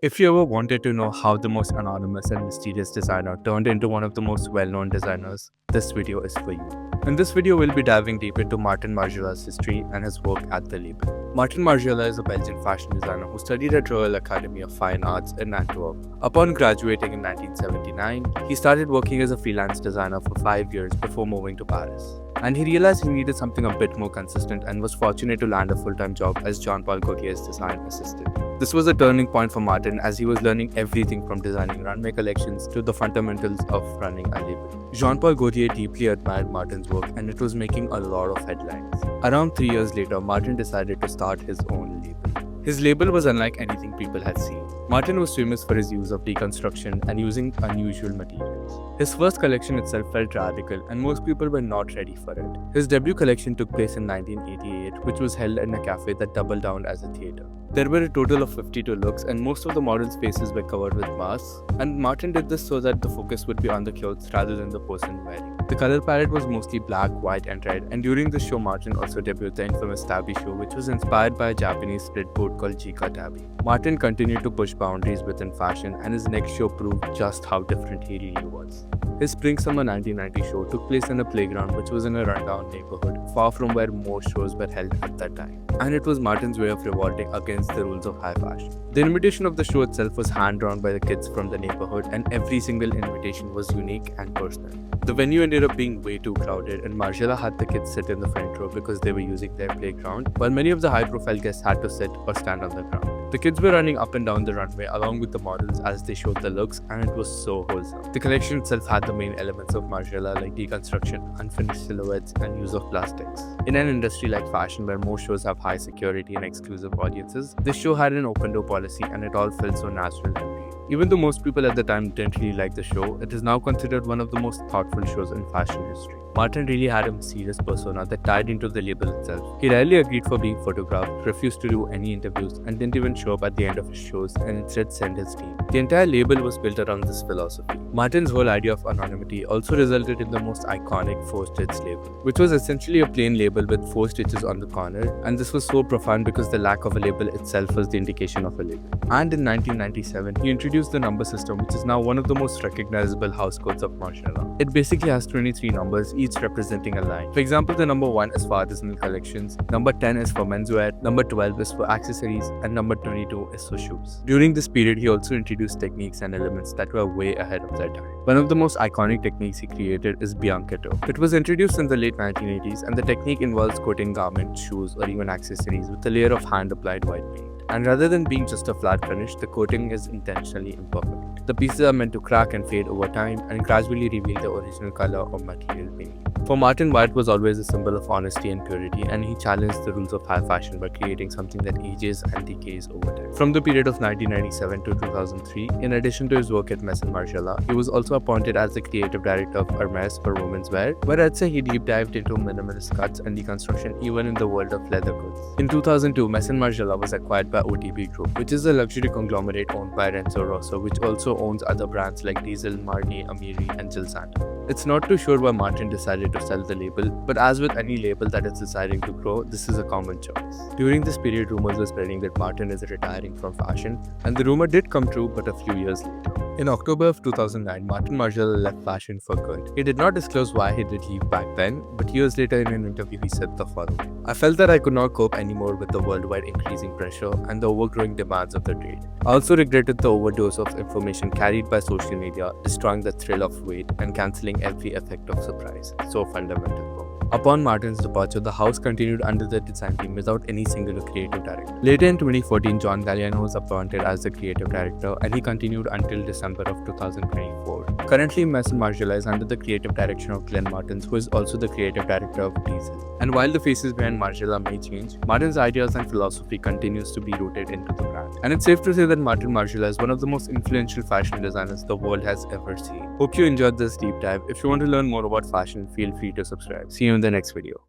If you ever wanted to know how the most anonymous and mysterious designer turned into one of the most well-known designers, this video is for you. In this video, we'll be diving deep into Martin Margiela's history and his work at the label. Martin Margiela is a Belgian fashion designer who studied at Royal Academy of Fine Arts in Antwerp. Upon graduating in 1979, he started working as a freelance designer for 5 years before moving to Paris. And he realized he needed something a bit more consistent and was fortunate to land a full-time job as Jean-Paul Gaultier's design assistant. This was a turning point for Martin as he was learning everything from designing runway collections to the fundamentals of running a label. Jean-Paul Gaultier deeply admired Martin's work and it was making a lot of headlines. Around 3 years later, Martin decided to start his own label. His label was unlike anything people had seen. Martin was famous for his use of deconstruction and using unusual materials. His first collection itself felt radical and most people were not ready for it. His debut collection took place in 1988, which was held in a cafe that doubled down as a theatre. There were a total of 52 looks and most of the models' faces were covered with masks, and Martin did this so that the focus would be on the clothes rather than the person wearing. The color palette was mostly black, white and red, and during the show Martin also debuted the infamous tabby show, which was inspired by a Japanese split board called Jika Tabby. Martin continued to push boundaries within fashion and his next show proved just how different he really was. His Spring-Summer 1990 show took place in a playground which was in a rundown neighborhood, far from where most shows were held at that time. And it was Martin's way of revolting against the rules of high fashion. The invitation of the show itself was hand-drawn by the kids from the neighborhood and every single invitation was unique and personal. The venue ended up being way too crowded and Margiela had the kids sit in the front row because they were using their playground, while many of the high-profile guests had to sit or stand on the ground. The kids were running up and down the runway along with the models as they showed the looks and it was so wholesome. The collection itself had the main elements of Margiela like deconstruction, unfinished silhouettes and use of plastics. In an industry like fashion where most shows have high security and exclusive audiences, this show had an open door policy and it all felt so natural and real. Even though most people at the time didn't really like the show, it is now considered one of the most thoughtful shows in fashion history. Martin really had a mysterious persona that tied into the label itself. He rarely agreed for being photographed, refused to do any interviews, and didn't even show up at the end of his shows and instead sent his team. The entire label was built around this philosophy. Martin's whole idea of anonymity also resulted in the most iconic 4-stitch label, which was essentially a plain label with 4 stitches on the corner, and this was so profound because the lack of a label itself was the indication of a label. And in 1997, he introduced the number system, which is now one of the most recognizable house codes of Margiela. It basically has 23 numbers, each representing a line. For example, the number 1 is for artisanal collections, number 10 is for menswear, number 12 is for accessories, and number 22 is for shoes. During this period, he also introduced techniques and elements that were way ahead of their time. One of the most iconic techniques he created is bianchetto. It was introduced in the late 1980s, and the technique involves coating garments, shoes, or even accessories with a layer of hand-applied white paint. And rather than being just a flat finish, the coating is intentionally imperfect. The pieces are meant to crack and fade over time and gradually reveal the original color or material beneath. For Martin, white was always a symbol of honesty and purity, and he challenged the rules of high fashion by creating something that ages and decays over time. From the period of 1997 to 2003, in addition to his work at Maison Margiela, he was also appointed as the creative director of Hermes for women's wear, where I'd say he deep dived into minimalist cuts and deconstruction even in the world of leather goods. In 2002, Maison Margiela was acquired by OTB Group, which is a luxury conglomerate owned by Renzo Rosso, which also owns other brands like Diesel, Marni, Amiri, and Jill Sander. It's not too sure why Martin decided to sell the label, but as with any label that is deciding to grow, this is a common choice. During this period, rumors were spreading that Martin is retiring from fashion, and the rumor did come true but a few years later. In October of 2009, Martin Margiela left fashion for good. He did not disclose why he did leave back then, but years later in an interview he said the following: "I felt that I could not cope anymore with the worldwide increasing pressure and the overgrowing demands of the trade. I also regretted the overdose of information carried by social media, destroying the thrill of wait and cancelling every effect of surprise. So fundamental for me." Upon Martin's departure, the house continued under the design team without any singular creative director. Later in 2014, John Galliano was appointed as the creative director and he continued until December of 2024. Currently, Maison Margiela is under the creative direction of Glenn Martins, who is also the creative director of Diesel. And while the faces behind Margiela may change, Martin's ideas and philosophy continues to be rooted into the brand. And it's safe to say that Martin Margiela is one of the most influential fashion designers the world has ever seen. Hope you enjoyed this deep dive. If you want to learn more about fashion, feel free to subscribe. See you in the next video.